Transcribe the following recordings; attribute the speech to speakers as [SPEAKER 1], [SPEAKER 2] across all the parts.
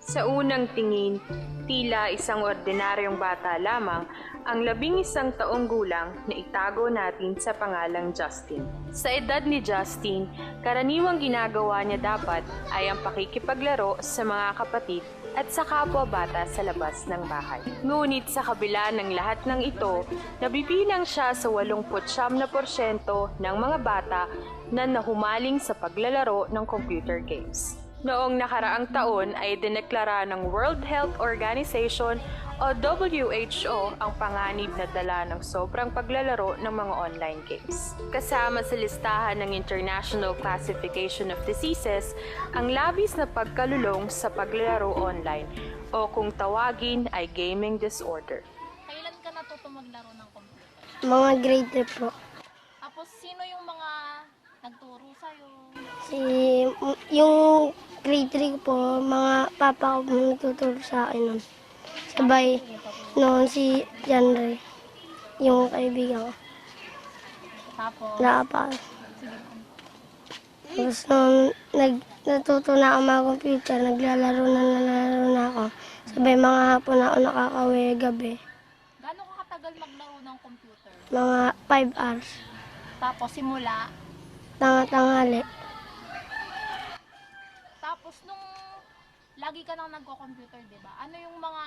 [SPEAKER 1] Sa unang tingin, tila isang ordinaryong bata lamang ang 11 taong gulang na itago natin sa pangalang Justin. Sa edad ni Justin, karaniwang ginagawa niya dapat ay ang pakikipaglaro sa mga kapatid at sa kapwa-bata sa labas ng bahay. Ngunit sa kabila ng lahat ng ito, nabibilang siya sa 89% ng mga bata na nahumaling sa paglalaro ng computer games. Noong nakaraang taon ay dineklara ng World Health Organization o WHO ang panganib na dala ng sobrang paglalaro ng mga online games. Kasama sa listahan ng International Classification of Diseases ang labis na pagkalulong sa paglalaro online o kung tawagin ay gaming disorder.
[SPEAKER 2] Kailan ka natuto maglaro ng computer?
[SPEAKER 3] Mga grade 3 po.
[SPEAKER 2] Tapos sino yung mga nagturo sa'yo?
[SPEAKER 3] Yung grade 3 po, mga papa ko po nagtuturo sa akin nun. Sabay, noon si Janre, yung kaibigan ko,
[SPEAKER 2] Tapos,
[SPEAKER 3] nakapal.
[SPEAKER 2] sige.
[SPEAKER 3] Tapos nung natuto na ako mag-computer, naglalaro na ako. Sabay mga hapon na ako nakakauwi gabi.
[SPEAKER 2] Gaano ka katagal maglaro ng computer?
[SPEAKER 3] Mga 5 hours.
[SPEAKER 2] Tapos simula,
[SPEAKER 3] Tanghali.
[SPEAKER 2] tapos nung lagi ka nang nagko-computer, di ba? Ano yung mga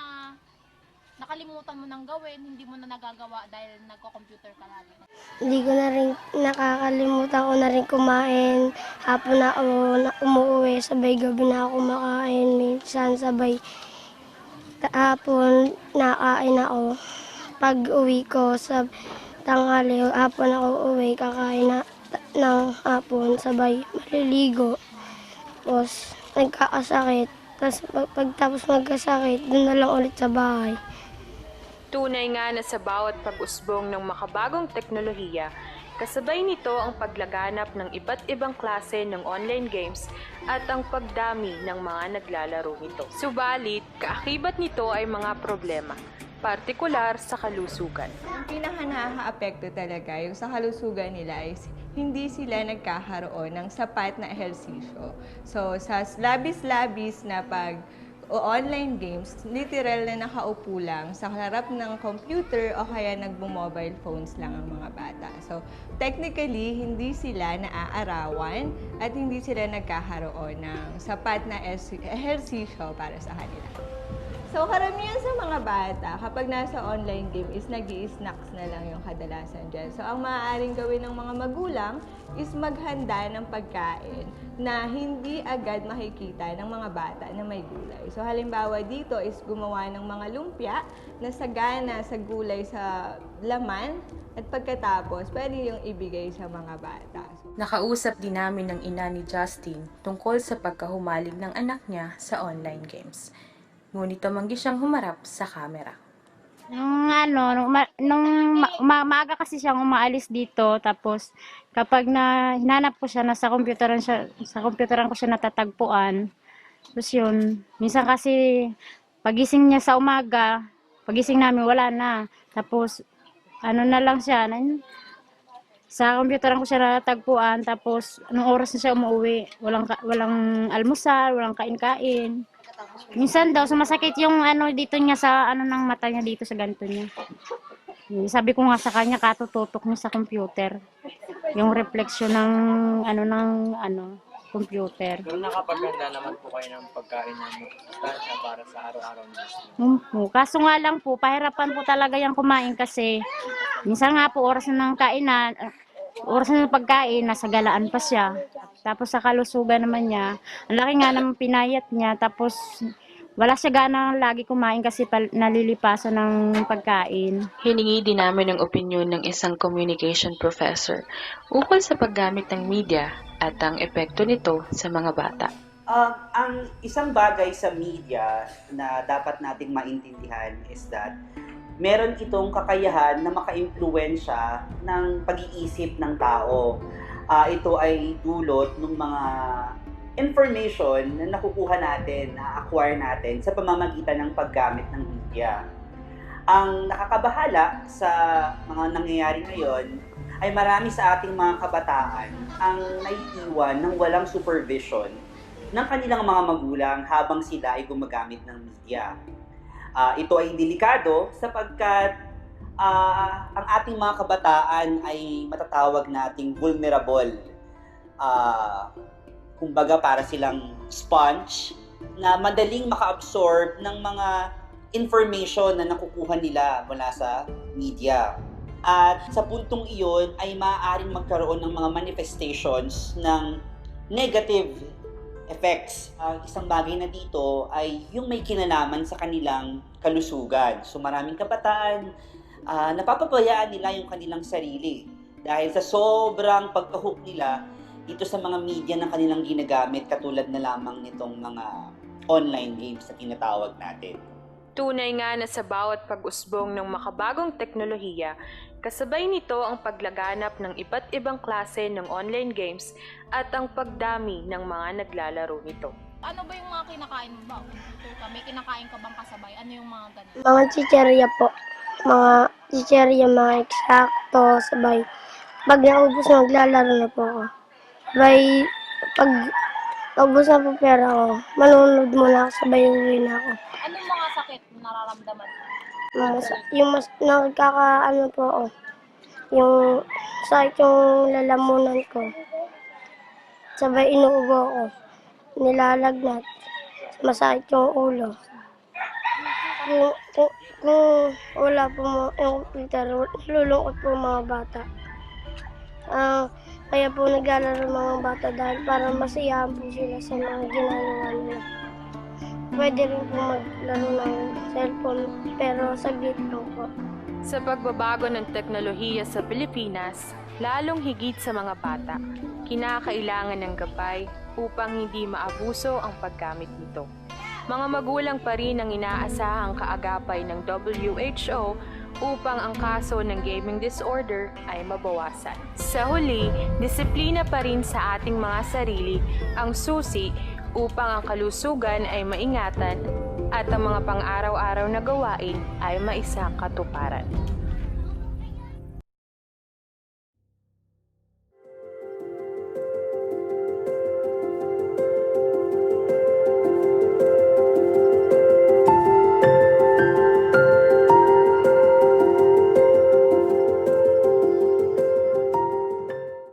[SPEAKER 2] nakalimutan mo nang gawin, hindi mo na nagagawa dahil nagko-computer ka lagi?
[SPEAKER 3] Hindi ko na rin nakakalimutan ko na rin kumain. Hapon na ako umuwi, sabay gabi na ako kumakain. Minsan sabay hapon nakain ako. Pag uwi ko sa tanghali, hapon ako uwi, kakain na ng hapon, sabay maliligo. Tapos nagkakasakit. Tapos pagtapos magkasakit, doon na lang ulit sa bahay.
[SPEAKER 1] Tunay nga na sa bawat pag-usbong ng makabagong teknolohiya, kasabay nito ang paglaganap ng iba't ibang klase ng online games at ang pagdami ng mga naglalaro nito. Subalit, kaakibat nito ay mga problema, partikular sa kalusugan.
[SPEAKER 4] Ang pinaka nakaka-apekto talaga yung sa kalusugan nila is hindi sila nagkakaroon ng sapat na ehersisyo. So, sa labis-labis na online games, literal na nakaupo lang sa harap ng computer o kaya nagmo-mobile phones lang ang mga bata. So, technically, hindi sila naaarawan at hindi sila nagkakaroon ng sapat na ehersisyo para sa kanila. So, karamihan sa mga bata, kapag nasa online game is nag-i-snacks na lang yung kadalasan dyan. So, ang maaaring gawin ng mga magulang is maghanda ng pagkain na hindi agad makikita ng mga bata na may gulay. So, halimbawa dito is gumawa ng mga lumpia na sagana sa gulay sa laman at pagkatapos, pwede yung ibigay sa mga bata.
[SPEAKER 1] Nakausap din namin ng ina ni Justin tungkol sa pagkahumaling ng anak niya sa online games. Ngunit tumanggi siyang humarap sa kamera.
[SPEAKER 5] Maaga kasi siyang umaalis dito, tapos kapag hinanap ko siya, sa computeran ko siya natatagpuan. Tapos yun, minsan kasi pagising niya sa umaga, pagising namin wala na. Tapos na lang siya, sa computeran ko siya natatagpuan, tapos anong oras na siya umuwi, walang almusal, walang kain-kain. Minsan daw sumasakit yung dito niya sa ng mata niya dito sa ganito niya. Sabi ko nga sa kanya, katututok niya sa computer. Yung refleksyon ng computer.
[SPEAKER 6] Pero nakapaghanda naman po kayo ng pagkain ng sustansya para sa araw-araw niyo.
[SPEAKER 5] Kaso nga lang po, pahirapan po talaga yung kumain kasi minsan nga po oras na ng kainan, oras na ng pagkain, nasa galaan pa siya. Tapos sa kalusugan naman niya, ang laki nga naman pinayat niya, tapos wala siya ganang lagi kumain kasi nalilipasan ng pagkain.
[SPEAKER 1] Hiningi din namin ang opinyon ng isang communication professor ukol sa paggamit ng media at ang epekto nito sa mga bata.
[SPEAKER 7] Ang isang bagay sa media na dapat nating maintindihan is that meron itong kakayahan na maka-impluwensya ng pag-iisip ng tao. Ito ay dulot ng mga information na nakukuha natin, na-acquire natin sa pamamagitan ng paggamit ng media. Ang nakakabahala sa mga nangyayari ngayon ay marami sa ating mga kabataan ang naiiwan ng walang supervision ng kanilang mga magulang habang sila ay gumagamit ng media. Ito ay delikado sapagkat ang ating mga kabataan ay matatawag nating vulnerable. Kumbaga para silang sponge na madaling maka-absorb ng mga information na nakukuha nila mula sa media. At sa puntong iyon ay maaaring magkaroon ng mga manifestations ng negative effects. Isang bagay na dito ay yung may kinalaman sa kanilang kalusugan. So maraming kabataan, napapabayaan nila yung kanilang sarili dahil sa sobrang pagkahook nila dito sa mga media na kanilang ginagamit, katulad na lamang nitong mga online games na tinatawag natin.
[SPEAKER 1] Tunay nga na sa bawat pag-usbong ng makabagong teknolohiya, kasabay nito ang paglaganap ng iba't ibang klase ng online games at ang pagdami ng mga naglalaro nito.
[SPEAKER 2] Ano ba yung mga kinakain mo ba? Computer ka, may kinakain ka bang kasabay? Ano yung mga ganun?
[SPEAKER 3] Mga chicherya po. Mga chicherya, mga eksakto, sabay. Pag naubos, maglalaro na po ako. Sabay, pag naubos na po pera ko, manunod muna ako, sabay uwi na ako.
[SPEAKER 2] Anong mga sakit na nararamdaman mo?
[SPEAKER 3] Yung mas nagkakaano po ako. Yung sakit yung lalamunan ko. Sabay inuubo ako. Nilalagnat. Masakit yung ulo. Kung wala po yung computer, nalulungkot po mga bata. Kaya po naglalaro mga bata dahil para masiyahan po sila sa mga ginagawa nila. Pwede rin po maglaro ng cellphone pero saglit lang po.
[SPEAKER 1] Sa pagbabago ng teknolohiya sa Pilipinas, lalong higit sa mga bata, kinakailangan ng gabay upang hindi maabuso ang paggamit nito. Mga magulang pa rin ang inaasahang kaagapay ng WHO upang ang kaso ng gaming disorder ay mabawasan. Sa huli, disiplina pa rin sa ating mga sarili ang susi upang ang kalusugan ay maingatan at ang mga pang-araw-araw na gawain ay maisang katuparan.